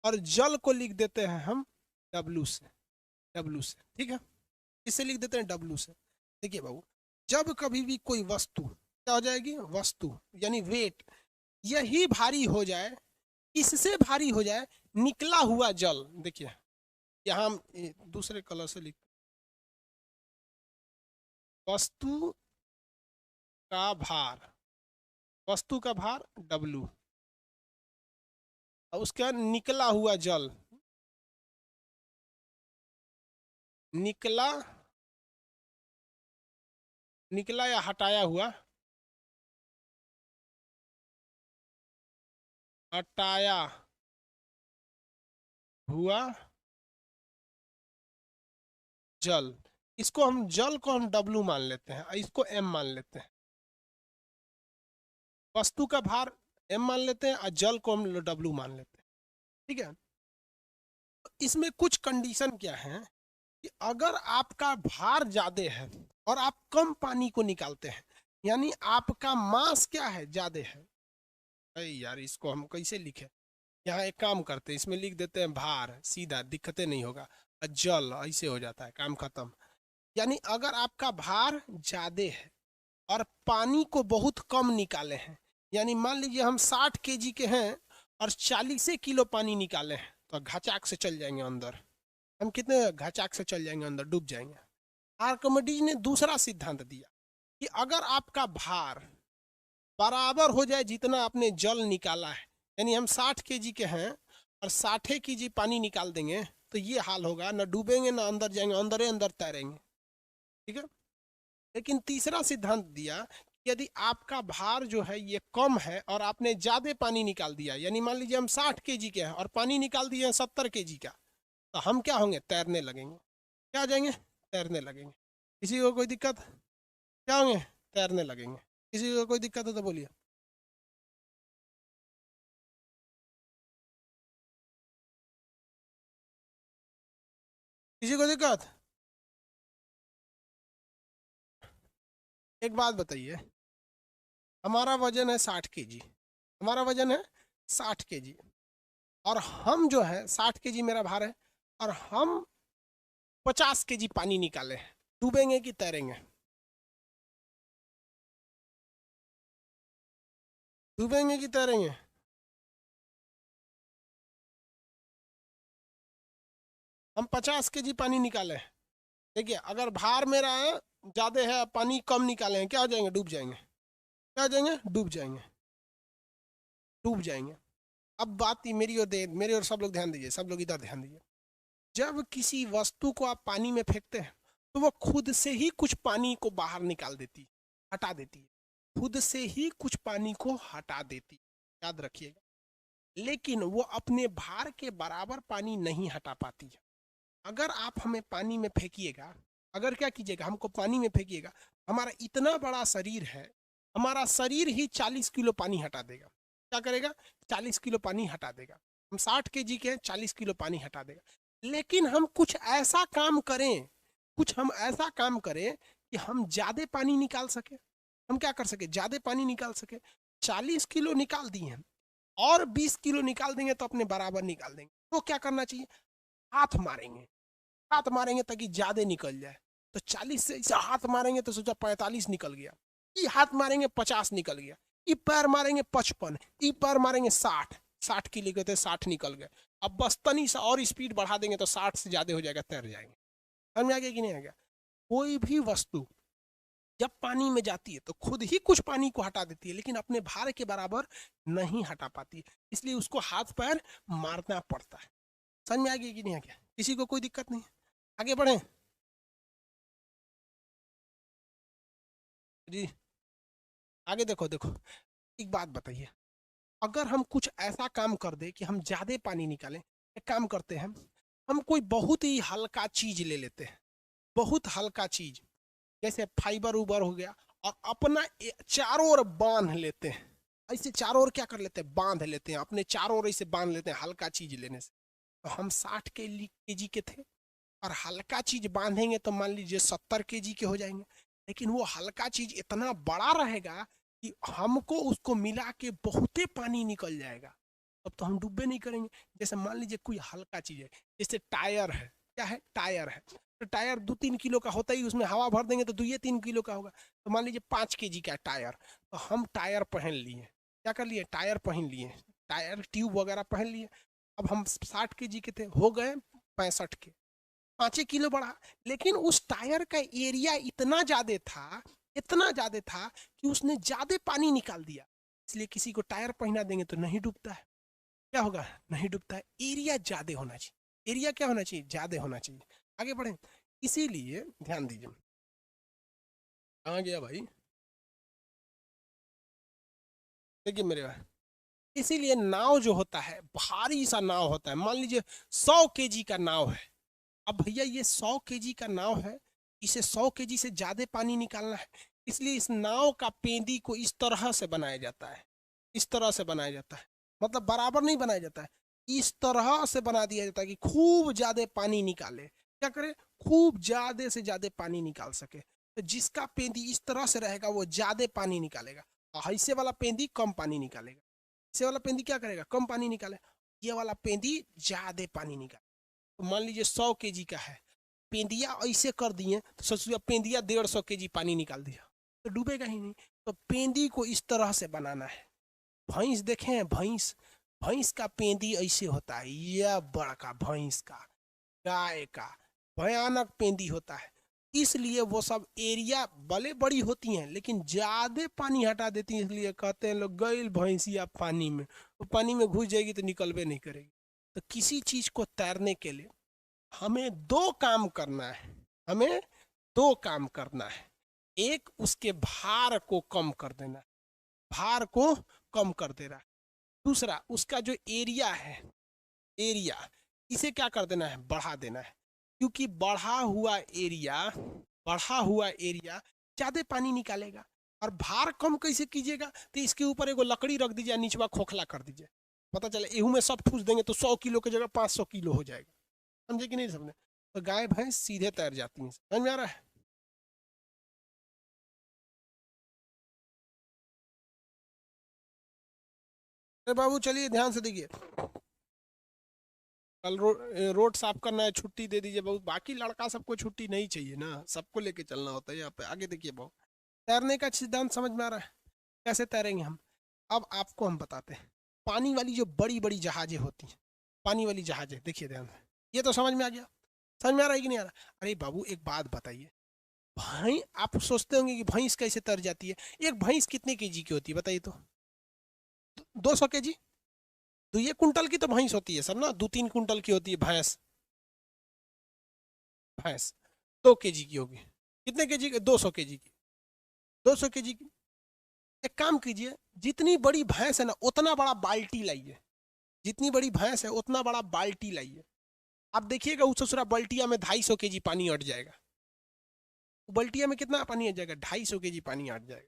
और जल को लिख देते हैं हम डब्ल्यू से। डब्ल्यू से, ठीक है? इसे लिख देते हैं डब्ल्यू से। देखिए बाबू, जब कभी भी कोई वस्तु क्या हो जाएगी? वस्तु यानी वेट, यही भारी हो जाए, इससे भारी हो जाए निकला हुआ जल। देखिए यहाँ हम दूसरे कलर से लिख, वस्तु का भार, वस्तु का भार W, और उसका निकला हुआ जल, निकला निकला या हटाया हुआ, हटाया हुआ जल। इसको हम जल को हम W मान लेते हैं और इसको M मान लेते हैं। वस्तु का भार M मान लेते हैं और जल को हम W मान लेते हैं। ठीक है? इसमें कुछ कंडीशन क्या है कि अगर आपका भार ज्यादा है और आप कम पानी को निकालते हैं, यानी आपका मास क्या है? ज्यादा है। अरे यार इसको हम कैसे लिखे? यहाँ एक काम करते हैं, इसमें लिख देते हैं भार, सीधा दिक्कतें नहीं होगा। और जल ऐसे हो जाता है, काम खत्म। यानी अगर आपका भार ज्यादा है और पानी को बहुत कम निकाले हैं, यानी मान लीजिए हम 60 kg के हैं और 40 किलो पानी निकाले हैं, तो घाचाक से चल जाएंगे अंदर। हम कितने घाचाक से चल जाएंगे अंदर, डूब जाएंगे। आर्किमिडीज ने दूसरा सिद्धांत दिया कि अगर आपका भार बराबर हो जाए जितना आपने जल निकाला है, यानी हम 60 kg के हैं और 60 kg पानी निकाल देंगे, तो ये हाल होगा, ना डूबेंगे ना अंदर जाएंगे, अंदर अंदर तैरेंगे। ठीक है? लेकिन तीसरा सिद्धांत दिया कि यदि आपका भार जो है ये कम है और आपने ज्यादा पानी निकाल दिया, यानी मान लीजिए हम 60 kg के हैं और पानी निकाल दिए हैं 70 kg का, तो हम क्या होंगे? तैरने लगेंगे। क्या हो जाएंगे? तैरने लगेंगे। किसी को कोई दिक्कत? क्या होंगे? तैरने लगेंगे। किसी को कोई दिक्कत हो तो बोलिए। किसी को दिक्कत? एक बात बताइए, हमारा वजन है 60 kg, हमारा वजन है 60 kg, और हम जो है 60 kg मेरा भार है, और हम 50 kg पानी निकाले, डूबेंगे कि तैरेंगे? डूबेंगे कि तैरेंगे? हम 50 kg पानी निकाले। देखिए अगर भार मेरा ज्यादा है, पानी कम निकाले हैं, क्या हो जाएंगे? डूब जाएंगे। क्या हो जाएंगे? डूब जाएंगे। डूब जाएंगे। अब बात मेरी और सब लोग ध्यान दीजिए, सब लोग इधर ध्यान दीजिए। जब किसी वस्तु को आप पानी में फेंकते हैं तो वो खुद से ही कुछ पानी को बाहर निकाल देती है, हटा देती है, खुद से ही कुछ पानी को हटा देती है, याद रखिएगा। लेकिन वो अपने भार के बराबर पानी नहीं हटा पाती है। अगर आप हमें पानी में फेंकिएगा, अगर क्या कीजिएगा, हमको पानी में फेंकिएगा, हमारा इतना बड़ा शरीर है, हमारा शरीर ही 40 किलो पानी हटा देगा। क्या करेगा? 40 किलो पानी हटा देगा। हम 60 केजी के हैं, 40 किलो पानी हटा देगा। लेकिन हम कुछ ऐसा काम करें, कुछ हम ऐसा काम करें कि हम ज्यादा पानी निकाल सके। हम क्या कर सके? ज्यादा पानी निकाल सके। 40 किलो निकाल दिए हैं और 20 किलो निकाल देंगे तो अपने बराबर निकाल देंगे। तो क्या करना चाहिए? हाथ मारेंगे, हाथ मारेंगे ताकि ज्यादा निकल जाए। तो 40 से इसे हाथ मारेंगे तो सोचा 45 निकल गया, ये हाथ मारेंगे 50 निकल गया, ये पैर मारेंगे 55, ये पैर मारेंगे 60, 60 की लिखे थे 60 निकल गए। अब बस तनी सा और स्पीड बढ़ा देंगे तो 60 से ज्यादा हो जाएगा, तैर जाएंगे। समझ में आ गया कि नहीं आ गया? कोई भी वस्तु जब पानी में जाती है तो खुद ही कुछ पानी को हटा देती है, लेकिन अपने भार के बराबर नहीं हटा पाती, इसलिए उसको हाथ पैर मारना पड़ता है। समझ में आ गया कि नहीं आ गया? किसी को कोई दिक्कत नहीं? आगे बढ़े जी। आगे देखो, देखो एक बात बताइए, अगर हम कुछ ऐसा काम कर दे कि हम ज्यादा पानी निकालें, एक काम करते हैं, हम कोई बहुत ही हल्का चीज ले लेते हैं, बहुत हल्का चीज, जैसे फाइबर उबर हो गया, और अपना चारों ओर बांध लेते हैं। ऐसे चारों ओर क्या कर लेते हैं? बांध लेते हैं, अपने चारों ओर ऐसे बांध लेते हैं हल्का चीज लेने से। तो हम 60 केजी के थे और हल्का चीज बांधेंगे तो मान लीजिए 70 केजी के हो जाएंगे। लेकिन वो हल्का चीज इतना बड़ा रहेगा कि हमको उसको मिला के बहुते पानी निकल जाएगा, तब तो हम डूबे नहीं करेंगे। जैसे मान लीजिए कोई हल्का चीज है, जैसे टायर है, क्या है? टायर है। तो टायर 2-3 किलो का होता ही, उसमें हवा भर देंगे तो 2-3 किलो का होगा। तो मान लीजिए 5 केजी का टायर, तो हम टायर पहन लिए, क्या कर लिए? टायर पहन लिए, टायर ट्यूब वगैरह पहन लिए। अब हम 60 केजी के थे, हो गए 65 के, 5 किलो बढ़ा। लेकिन उस टायर का एरिया इतना ज्यादा था, इतना ज्यादा था कि उसने ज्यादा पानी निकाल दिया। इसलिए किसी को टायर पहना देंगे तो नहीं डूबता है। क्या होगा? नहीं डूबता है। एरिया ज्यादा होना चाहिए। एरिया क्या होना चाहिए? ज्यादा होना चाहिए। आगे बढ़े, इसीलिए ध्यान दीजिए। कहाँ गया भाई? देखिए मेरे भाई, इसीलिए नाव जो होता है, भारी सा नाव होता है। मान लीजिए 100 केजी का नाव है। अब भैया ये 100 केजी का नाव है, इसे 100 केजी से ज्यादा पानी निकालना है, इसलिए इस नाव का पेंदी को इस तरह से बनाया जाता है, इस तरह से बनाया जाता है। मतलब बराबर नहीं बनाया जाता है, इस तरह से बना दिया जाता है कि खूब ज्यादा पानी निकाले। क्या करे? खूब ज्यादा से ज्यादा पानी निकाल सके। तो जिसका पेंदी इस तरह से रहेगा वो ज्यादा पानी निकालेगा, और ऐसे वाला पेंदी कम पानी निकालेगा। ऐसे वाला पेंदी क्या करेगा? कम पानी निकाले। ये वाला पेंदी ज्यादा पानी निकाले। तो मान लीजिए 100 केजी का है, पेंदिया ऐसे कर दिए तो सोचिए पेंदिया 150 केजी पानी निकाल दिया, तो डूबेगा ही नहीं। तो पेंदी को इस तरह से बनाना है। भैंस देखे हैं? भैंस, भैंस का पेंदी ऐसे होता है, यह बड़का भैंस का, गाय का भयानक पेंदी होता है। इसलिए वो सब एरिया भले बड़ी होती हैं लेकिन ज्यादा पानी हटा देती हैं, इसलिए कहते हैं लोग गईल भैंसिया पानी में। वो पानी में घुस जाएगी तो निकलबे नहीं करेगी। तो किसी चीज को तैरने के लिए हमें 2 काम करना है, हमें 2 काम करना है। एक, उसके भार को कम कर देना है, भार को कम कर देना है। दूसरा, उसका जो एरिया है, एरिया, इसे क्या कर देना है? बढ़ा देना है। क्योंकि बढ़ा हुआ एरिया ज्यादा पानी निकालेगा। और भार कम कैसे कीजिएगा? तो इसके ऊपर एगो लकड़ी रख दीजिए, नीचवा खोखला कर दीजिए, पता चले एहू में सब ठूस देंगे तो 100 किलो की जगह 500 किलो हो जाएगा। समझे कि नहीं समझे? तो गाय भैंस सीधे तैर जाती हैं। समझ में आ रहा है? अरे बाबू चलिए ध्यान से देखिए, कल रोड साफ करना है, छुट्टी दे दीजिए बहुत। बाकी लड़का सबको छुट्टी नहीं चाहिए ना, सबको लेके चलना होता है यहाँ पे। आगे देखिए बहुत, तैरने का सिद्धांत समझ में आ रहा है? कैसे तैरेंगे हम? अब आपको हम बताते हैं। पानी वाली जो बड़ी बड़ी जहाजें होती हैं, पानी वाली जहाजें, देखिए ध्यान से, ये तो समझ में आ गया। समझ में आ रहा है कि नहीं आ रहा? अरे बाबू एक बात बताइए, भाई आप सोचते होंगे कि भैंस कैसे तर जाती है। एक भैंस कितने केजी की होती है बताइए तो? 200 केजी। 2 1 कुंटल की तो भैंस होती है सर ना, 2-3 कुंटल की होती है भैंस। भैंस 2 kg की होगी, कितने केजी की? 200 kg की। 200 kg की। एक काम कीजिए, जितनी बड़ी भैंस है ना उतना बड़ा बाल्टी लाइए, जितनी बड़ी भैंस है उतना बड़ा बाल्टी लाइए। आप देखिएगा उस ससुरा बल्टिया में 250 kg पानी अट जाएगा। बल्टिया में कितना पानी अट जाएगा? 250 kg पानी अट जाएगा।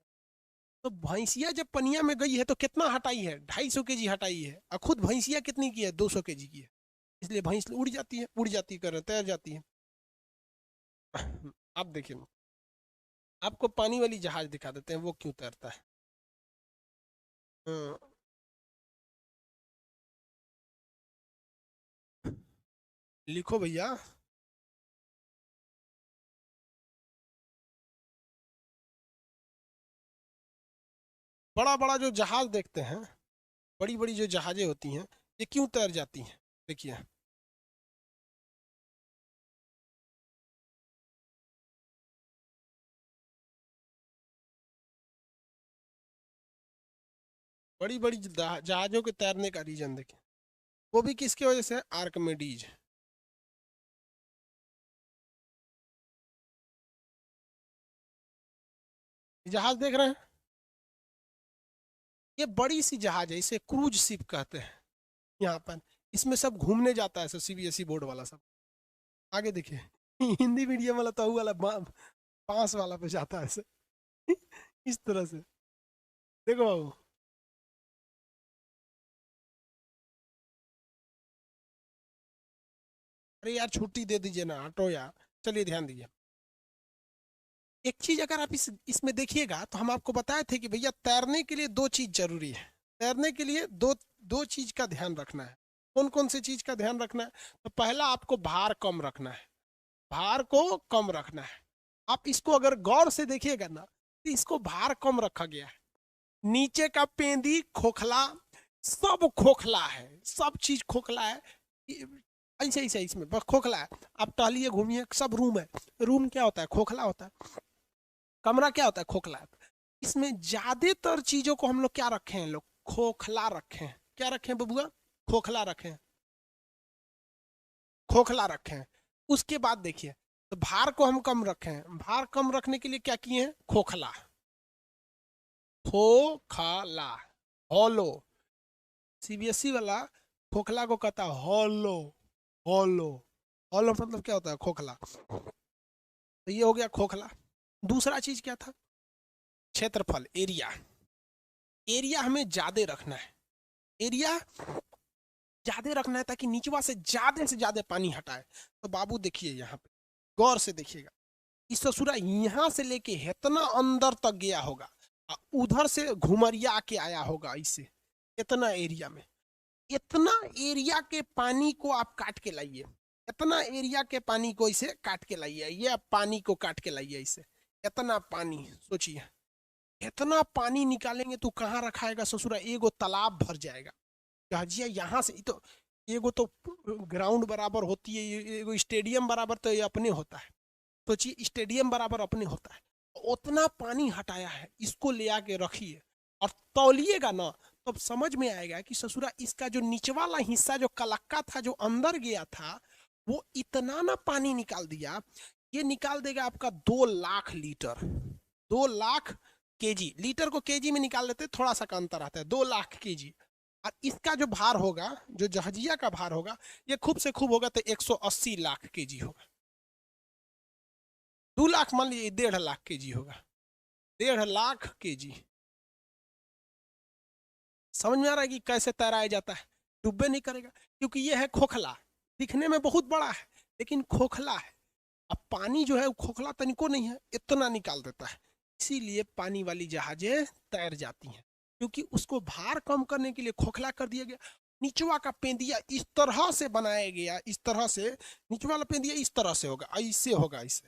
तो भैंसिया जब पनिया में गई है तो कितना हटाई है? 250 kg हटाई है, और खुद भैंसिया कितनी की है? 200 kg की है। इसलिए भैंस उड़ जाती है, उड़ जाती कर तैर जाती है। आप देखिए, आपको पानी वाली जहाज दिखा देते हैं वो क्यों तैरता है। हाँ, लिखो भैया। बड़ा बड़ा जो जहाज देखते हैं, बड़ी बड़ी जो जहाजें होती हैं, ये क्यों तैर जाती हैं? देखिए, बड़ी बड़ी जहाजों के तैरने का रीजन देखिए, वो भी किसकी वजह से? आर्कमिडीज। जहाज देख रहे हैं, ये बड़ी सी जहाज है, इसे क्रूज शिप कहते हैं। यहाँ पर इसमें सब घूमने जाता है, सब सीबीएसई बोर्ड वाला सब। आगे देखिए, हिंदी मीडियम वाला तो वाला पास वाला पे जाता है ऐसे। इस तरह से देखो बाबू। अरे यार छुट्टी दे दीजिए ना, हटो यार। चलिए ध्यान दीजिए, एक चीज अगर आप इसमें देखिएगा तो हम आपको बताए थे कि भैया तैरने के लिए 2 चीज जरूरी है। तैरने के लिए दो दो चीज का ध्यान रखना है। कौन कौन सी चीज का ध्यान रखना है? तो पहला, आपको भार कम रखना है, भार को कम रखना है। आप इसको अगर गौर से देखिएगा ना, तो इसको भार कम रखा गया है। नीचे का पेंदी खोखला, सब खोखला है, सब चीज खोखला है। ऐसे ऐसे इसमें बस खोखला है। आप टहलिए घूमिए, सब रूम है। रूम क्या होता है? खोखला होता है। कमरा क्या होता है? खोखला। इसमें ज्यादातर चीजों को हम लोग क्या रखे हैं? लोग खोखला रखे हैं। क्या रखे हैं बबुआ? खोखला रखे हैं, खोखला रखे हैं। उसके बाद देखिए, तो भार को हम कम रखे हैं। भार कम रखने के लिए क्या किए हैं? खोखला, खोखला, हॉलो। सीबीएसई वाला खोखला को कहता है हॉलो, हॉलो। हॉलो मतलब क्या होता है? खोखला। तो ये हो गया खोखला। दूसरा चीज क्या था? क्षेत्रफल, एरिया। एरिया हमें ज्यादा रखना है, एरिया ज्यादा रखना है ताकि निचवा से ज्यादा पानी हटाए। तो बाबू देखिए, यहाँ पे गौर से देखिएगा, इस ससुरा यहाँ से लेके इतना अंदर तक गया होगा, उधर से घुमरिया के आया होगा इससे, इतना एरिया में। इतना एरिया के पानी को आप काट के लाइए, इतना एरिया के पानी को इसे काट के लाइए, ये पानी को काट के लाइए इसे। इतना पानी सोचिए, इतना पानी निकालेंगे तो कहाँ रखाएगा ससुरा? एगो तालाब भर जाएगा। जहाजिया यहाँ से तो एगो तो ग्राउंड बराबर होती है, एगो स्टेडियम बराबर तो ये अपने होता है। सोचिए, स्टेडियम बराबर अपने होता है। उतना पानी हटाया है, इसको ले आके रखिए और तौलिएगा ना, तब समझ में आएगा कि ससुरा इसका जो नीचे वाला हिस्सा जो कलक्का था, जो अंदर गया था, वो इतना ना पानी निकाल दिया। ये निकाल देगा आपका 2 lakh litre, 2 lakh KG. Litre को केजी में निकाल लेते, थोड़ा सा का अंतर आता है, 2 लाख केजी। और इसका जो भार होगा, जो जहाजिया का भार होगा, ये खूब से खूब होगा तो 180 लाख केजी होगा। 2 लाख मान लीजिए, 1.5 लाख केजी होगा, 1.5 लाख केजी। समझ में आ रहा है कि कैसे तैराया जाता है? डूबे नहीं करेगा, क्योंकि ये है खोखला। दिखने में बहुत बड़ा है लेकिन खोखला है। अब पानी जो है वो खोखला तनिको नहीं है, इतना निकाल देता है। इसीलिए पानी वाली जहाजें तैर जाती हैं, क्योंकि उसको भार कम करने के लिए खोखला कर दिया गया। निचवा का पेंदिया इस तरह से बनाया गया, इस तरह से। निचवा वाला पेंदिया इस तरह से होगा, ऐसे होगा, ऐसे।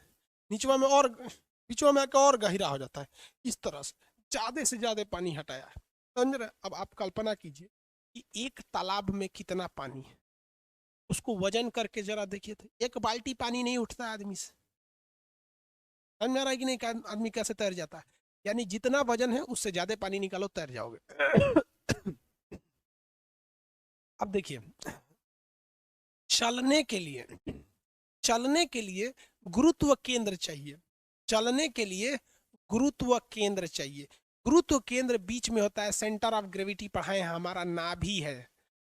निचवा में और बीचवा में आकर और गहरा हो जाता है, इस तरह से ज्यादा पानी हटाया है। समझ रहे? अब आप कल्पना कीजिए कि एक तालाब में कितना पानी है, उसको वजन करके जरा देखिए, थे 1 बाल्टी पानी नहीं उठता आदमी से। समझ में आ रहा है कि नहीं? आदमी कैसे तैर जाता है? यानी जितना वजन है उससे ज्यादा पानी निकालो, तैर जाओगे। अब देखिए, चलने के लिए चलने के लिए गुरुत्व केंद्र चाहिए, चलने के लिए गुरुत्व केंद्र चाहिए। गुरुत्व केंद्र बीच में होता है, सेंटर ऑफ ग्रेविटी पढ़ाए हैं, हमारा नाभि है।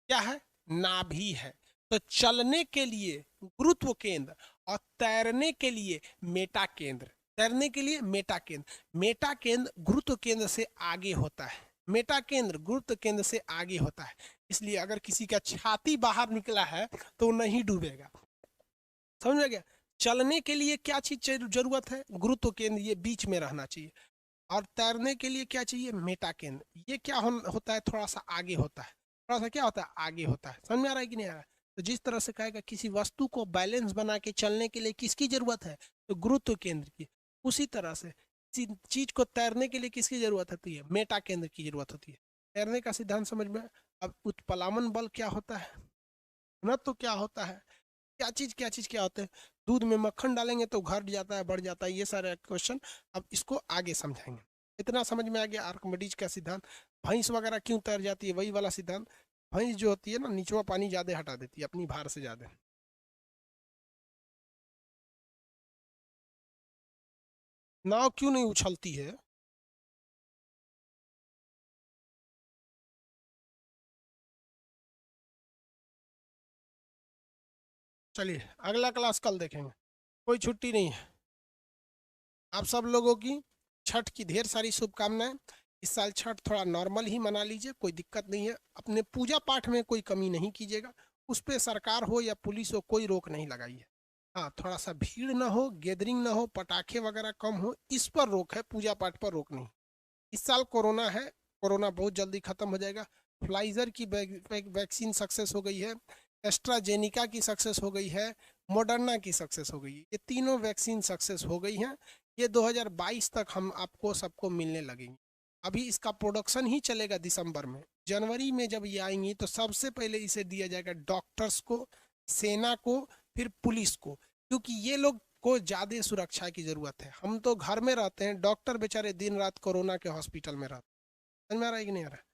क्या है? नाभि है। तो चलने के लिए गुरुत्व केंद्र और तैरने के लिए मेटा केंद्र, तैरने के लिए मेटा केंद्र। मेटा केंद्र गुरुत्व केंद्र से आगे होता है, मेटा केंद्र गुरुत्व केंद्र से आगे होता है। इसलिए अगर किसी का छाती बाहर निकला है तो वो नहीं डूबेगा। समझ में गया? चलने के लिए क्या चीज जरूरत है? गुरुत्व केंद्र, ये बीच में रहना चाहिए। और तैरने के लिए क्या चाहिए? मेटा केंद्र। ये क्या होता है? थोड़ा सा आगे होता है, थोड़ा सा क्या होता है? आगे होता है। समझ में आ रहा है कि नहीं आ रहा है? तो जिस तरह से कहेगा किसी वस्तु को बैलेंस बना के चलने के लिए किसकी जरूरत है? तो गुरुत्व केंद्र की। उसी तरह से किसी चीज को तैरने के लिए किसकी जरूरत होती है? मेटा केंद्र की जरूरत होती है। तैरने का सिद्धांत समझ में? अब उत्प्लावन बल क्या होता है, न तो क्या होता है, क्या चीज क्या होते हैं? दूध में मक्खन डालेंगे तो घट जाता है, बढ़ जाता है, ये सारे क्वेश्चन अब इसको आगे समझाएंगे। इतना समझ में आ गया आर्किमिडीज का सिद्धांत। भैंस वगैरह क्यों तैर जाती है? वही वाला सिद्धांत। भैंस जो होती है ना, नीचवा पानी ज्यादा हटा देती है अपनी भार से ज्यादा। नाव क्यों नहीं उछलती है? चलिए अगला क्लास कल देखेंगे। कोई छुट्टी नहीं है। आप सब लोगों की छठ की ढेर सारी शुभकामनाएं। इस साल छठ थोड़ा नॉर्मल ही मना लीजिए, कोई दिक्कत नहीं है। अपने पूजा पाठ में कोई कमी नहीं कीजिएगा, उस पर सरकार हो या पुलिस हो कोई रोक नहीं लगाई है। हाँ, थोड़ा सा भीड़ ना हो, गैदरिंग ना हो, पटाखे वगैरह कम हो, इस पर रोक है, पूजा पाठ पर रोक नहीं। इस साल कोरोना है, कोरोना बहुत जल्दी खत्म हो जाएगा। फ्लाइजर की वैक्सीन सक्सेस हो गई है, एस्ट्राजेनिका की सक्सेस हो गई है, मॉडर्ना की सक्सेस हो गई है। ये तीनों वैक्सीन सक्सेस हो गई हैं। ये 2022 तक हम आपको सबको मिलने लगेंगी। अभी इसका प्रोडक्शन ही चलेगा दिसंबर में। जनवरी में जब ये आएंगी तो सबसे पहले इसे दिया जाएगा डॉक्टर्स को, सेना को, फिर पुलिस को, क्योंकि ये लोग को ज़्यादा सुरक्षा की ज़रूरत है। हम तो घर में रहते हैं, डॉक्टर बेचारे दिन रात कोरोना के हॉस्पिटल में रहते हैं। समझ में आ रहा है कि नहीं आ रहा है?